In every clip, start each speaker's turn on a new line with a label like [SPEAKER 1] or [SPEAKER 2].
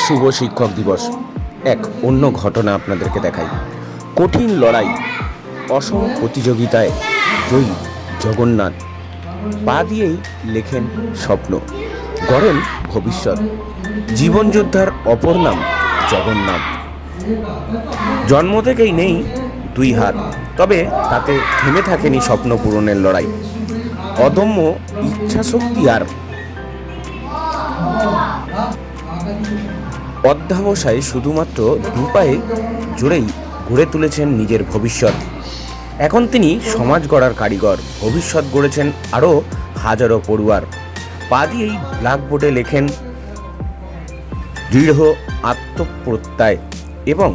[SPEAKER 1] শুভ শিক্ষক দিবস। এক অন্য ঘটনা আপনাদেরকে দেখাই। কঠিন লড়াই, অসম প্রতিযোগিতায় জয়ী জগন্নাথ পা দিয়েই লেখেন স্বপ্ন, গড়েন ভবিষ্যৎ। জীবনযোদ্ধার অপর নাম জগন্নাথ। জন্ম থেকেই নেই দুই হাত, তবে তাতে থেমে থাকেনি স্বপ্ন পূরণের লড়াই। অদম্য ইচ্ছাশক্তি আর অধ্যবসায় শুধুমাত্র দুপায়ে জুড়েই গড়ে তুলেছেন নিজের ভবিষ্যৎ। এখন তিনি সমাজ গড়ার কারিগর, ভবিষ্যৎ গড়েছেন আরও হাজারো পড়ুয়ার। পা দিয়েই ব্ল্যাকবোর্ডে লেখেন দৃঢ় আত্মপ্রত্যয় এবং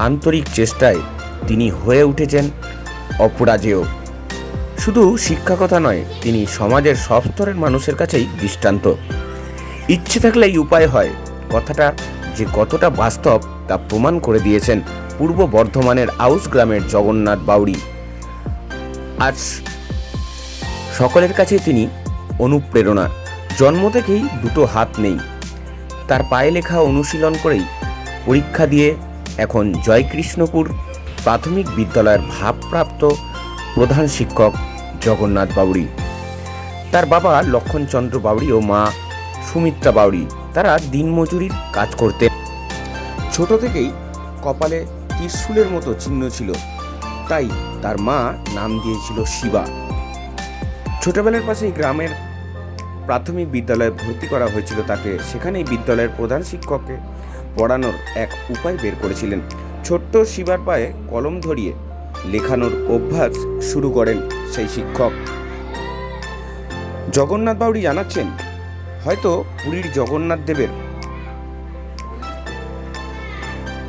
[SPEAKER 1] আন্তরিক চেষ্টায় তিনি হয়ে উঠেছেন অপরাজেয়। শুধু শিক্ষকতা নয়, তিনি সমাজের সব স্তরের মানুষের কাছেই দৃষ্টান্ত। ইচ্ছে থাকলেই উপায় হয় কথাটা যে কতটা বাস্তব তা প্রমাণ করে দিয়েছেন পূর্ব বর্ধমানের আউশ গ্রামের জগন্নাথ বাউরি। আজ সকলের কাছে তিনি অনুপ্রেরণা। জন্ম থেকেই দুটো হাত নেই, তার পায়ে লেখা অনুশীলন করেই পরীক্ষা দিয়ে এখন জয়কৃষ্ণপুর প্রাথমিক বিদ্যালয়ের ভারপ্রাপ্ত প্রধান শিক্ষক জগন্নাথ বাউরি। তার বাবা লক্ষণচন্দ্র বাউরি ও মা সুমিত্রা বাউরি তারা দিনমজুরির কাজ করতেন। ছোট থেকেই কপালে ত্রিশূলের মতো চিহ্ন ছিল, তাই তার মা নাম দিয়েছিল শিবা। ছোটবেলার পাশেই গ্রামের প্রাথমিক বিদ্যালয়ে ভর্তি করা হয়েছিল তাকে। সেখানেই বিদ্যালয়ের প্রধান শিক্ষককে পড়ানোর এক উপায় বের করেছিলেন। ছোট্ট শিবার পায়ে কলম ধরিয়ে লেখানোর অভ্যাস শুরু করেন সেই শিক্ষক। জগন্নাথ বাউরি জানাচ্ছেন, হয়তো পুরীর জগন্নাথ দেবের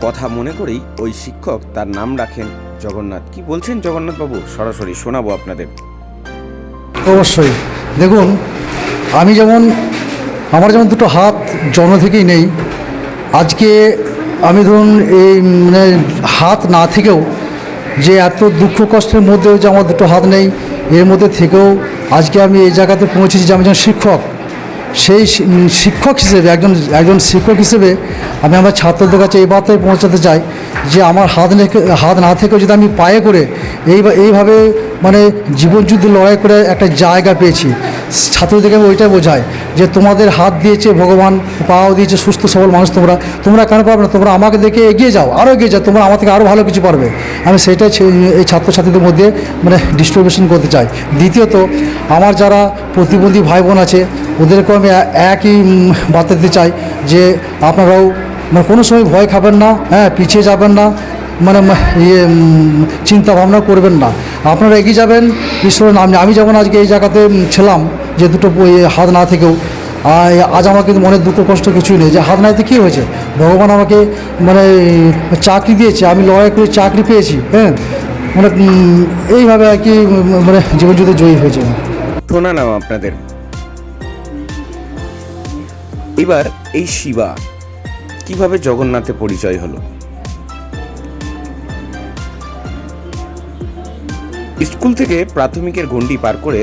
[SPEAKER 1] কথা মনে করেই ওই শিক্ষক তার নাম রাখেন জগন্নাথ। কি বলছেন জগন্নাথ বাবু, সরাসরি শোনাবো আপনাদের।
[SPEAKER 2] অবশ্যই দেখুন, আমার যেমন দুটো হাত জন্ম থেকেই নেই। আজকে আমি ধরুন এই হাত না থেকেও যে এত দুঃখ কষ্টের মধ্যেও যে আমার দুটো হাত নেই, এর মধ্যে থেকেও আজকে আমি এই জায়গাতে পৌঁছেছি যে আমি একজন শিক্ষক। সেই শিক্ষক হিসেবে একজন শিক্ষক হিসেবে আমি আমার ছাত্রদের কাছে এই বার্তায় পৌঁছাতে চাই যে আমার হাত না থেকেও যদি আমি পায়ে করে এইভাবে জীবনযুদ্ধে লড়াই করে একটা জায়গা পেয়েছি। ছাত্রদেরকে আমি ওইটাই বোঝাই যে তোমাদের হাত দিয়েছে ভগবান, পাও দিয়েছে সুস্থ সবল মানুষ, তোমরা কেন পারবে না? তোমরা আমাকে দেখে এগিয়ে যাও, আরও এগিয়ে যাও, তোমরা আমার থেকে আরও ভালো কিছু পারবে। আমি সেটাই এই ছাত্রছাত্রীদের মধ্যে ডিস্ট্রিবিউশন করতে চাই। দ্বিতীয়ত, আমার যারা প্রতিবন্ধী ভাই বোন আছে ওদেরকেও আমি একই বার্তা দিতে চাই যে আপনারাও কোনো সময় ভয় খাবেন না, পিছিয়ে যাবেন না, চিন্তা ভাবনা করবেন না, আপনারা এগিয়ে যাবেন ঈশ্বরের নামে। আমি যেমন আজকে এই জায়গাতে ছিলাম যে দুটো হাত না থেকেও, আজ আমার কিন্তু মনের দুঃখ কষ্ট কিছুই নেই যে হাত নাইতে কী হয়েছে। ভগবান আমাকে চাকরি দিয়েছে, আমি লড়াই করে চাকরি পেয়েছি। এইভাবে আর কি জীবনযুদ্ধে জয়ী হয়েছে।
[SPEAKER 1] শোনা নাও আপনাদের। এবার এই শিবা কিভাবে জগন্নাথে পরিচয় হলো। স্কুল থেকে প্রাথমিকের গণ্ডি পার করে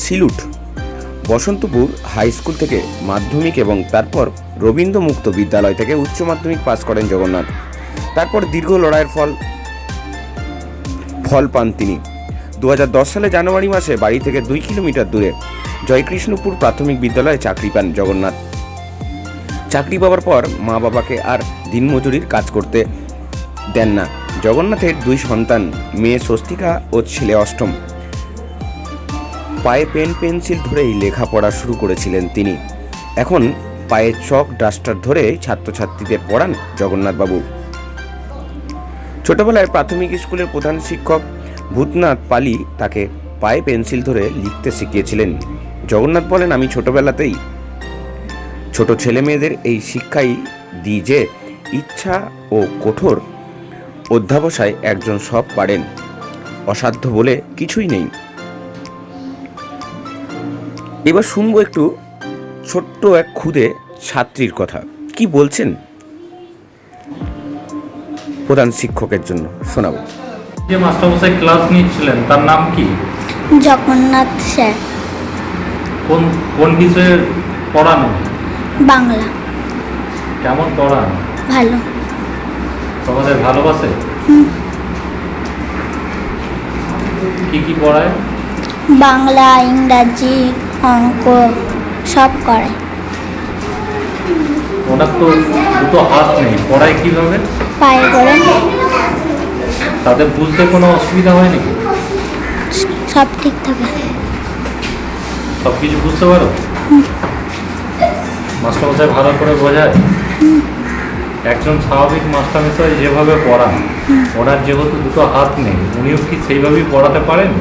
[SPEAKER 1] সিলুট বসন্তপুর হাই স্কুল থেকে মাধ্যমিক এবং তারপর রবীন্দ্র মুক্ত বিদ্যালয় থেকে উচ্চ মাধ্যমিক পাস করেন জগন্নাথ। তারপর দীর্ঘ লড়াইয়ের ফল পান তিনি। 2010 সালে জানুয়ারি মাসে বাড়ি থেকে 2 কিলোমিটার দূরে জয়কৃষ্ণপুর প্রাথমিক বিদ্যালয়ে চাকরি পান জগন্নাথ। চাকরি পাওয়ার পর মা বাবাকে আর দিনমজুরির কাজ করতে দেন না। জগন্নাথের 2 সন্তান, মেয়ে স্বস্তিকা ও ছেলে অষ্টম। পায়ে পেন পেন্সিল ধরেই লেখাপড়া শুরু করেছিলেন তিনি। এখন পায়ে চক ডাস্টার ধরে ছাত্রছাত্রীদের পড়ান জগন্নাথবাবু। ছোটবেলায় প্রাথমিক স্কুলের প্রধান শিক্ষক ভূতনাথ পালি তাকে পায়ে পেন্সিল ধরে লিখতে শিখিয়েছিলেন। জগন্নাথ বলেন, আমি ছোটবেলাতেই ছোট ছেলে মেয়েদের এই শিক্ষাই দিই যে ইচ্ছা ও কঠোর অধ্যবসায় একজন সব পারেন, অসাধ্য বলে কিছুই নেই। এবার শুনবো একটু ছোট্ট এক ক্ষুদে ছাত্রীর কথা। কি বলছেন প্রধান শিক্ষকের জন্য, শোনাবো।
[SPEAKER 3] যে মাস্টারমশাই ক্লাস নিচ্ছিলেন তার নাম কি?
[SPEAKER 4] জগন্নাথ স্যার।
[SPEAKER 3] কোন বিষয়ে পড়ানো?
[SPEAKER 4] বাংলা।
[SPEAKER 3] কেমন পড়ান?
[SPEAKER 4] ভালো।
[SPEAKER 3] তোমাদের ভালোবাসে? কি পড়ায়?
[SPEAKER 4] বাংলা, ইংরাজি, অঙ্ক সব করে।
[SPEAKER 3] ওনার তো দুটো হাত নেই, পড়ায় কিভাবে?
[SPEAKER 4] পায়ে করে।
[SPEAKER 3] তাদের বুঝতে কোনো অসুবিধা হয় নাকি?
[SPEAKER 4] সব ঠিক থাকে।
[SPEAKER 3] সব কিছু বুঝতে পারো? মাস্টারমশাই ভালো করে বোঝায়? একজন স্বাভাবিক মাস্টারমশাই যেভাবে পড়ান, ওনার যেহেতু দুটো হাত নেই, উনিও কি সেইভাবেই পড়াতে পারেন?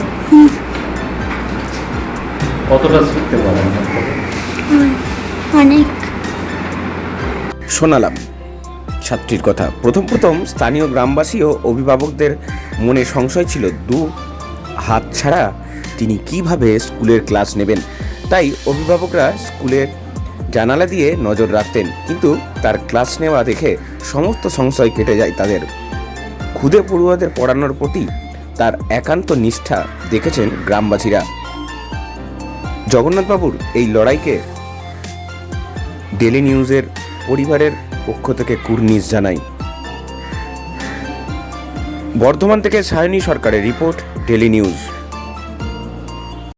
[SPEAKER 3] কতটা শিখতে পারেন?
[SPEAKER 4] অনেক।
[SPEAKER 1] শোনালাম ছাত্রীর কথা। প্রথম স্থানীয় গ্রামবাসী ও অভিভাবকদের মনে সংশয় ছিল, দু হাত ছাড়া তিনি কিভাবে স্কুলের ক্লাস নেবেন। তাই অভিভাবকরা স্কুলের জানালা দিয়ে নজর রাখতেন, কিন্তু তার ক্লাস নেওয়া দেখে সমস্ত সংশয় কেটে যায় তাদের। ক্ষুদে পড়ুয়াদের পড়ানোর প্রতি তার একান্ত নিষ্ঠা দেখেছেন গ্রামবাসীরা। জগন্নাথবাবুর এই লড়াইকে ডেলি নিউজের পরিবারের পক্ষ থেকে কুর্নিশ জানাই। বর্ধমান থেকে সায়নী সরকারের রিপোর্ট, ডেলি নিউজ।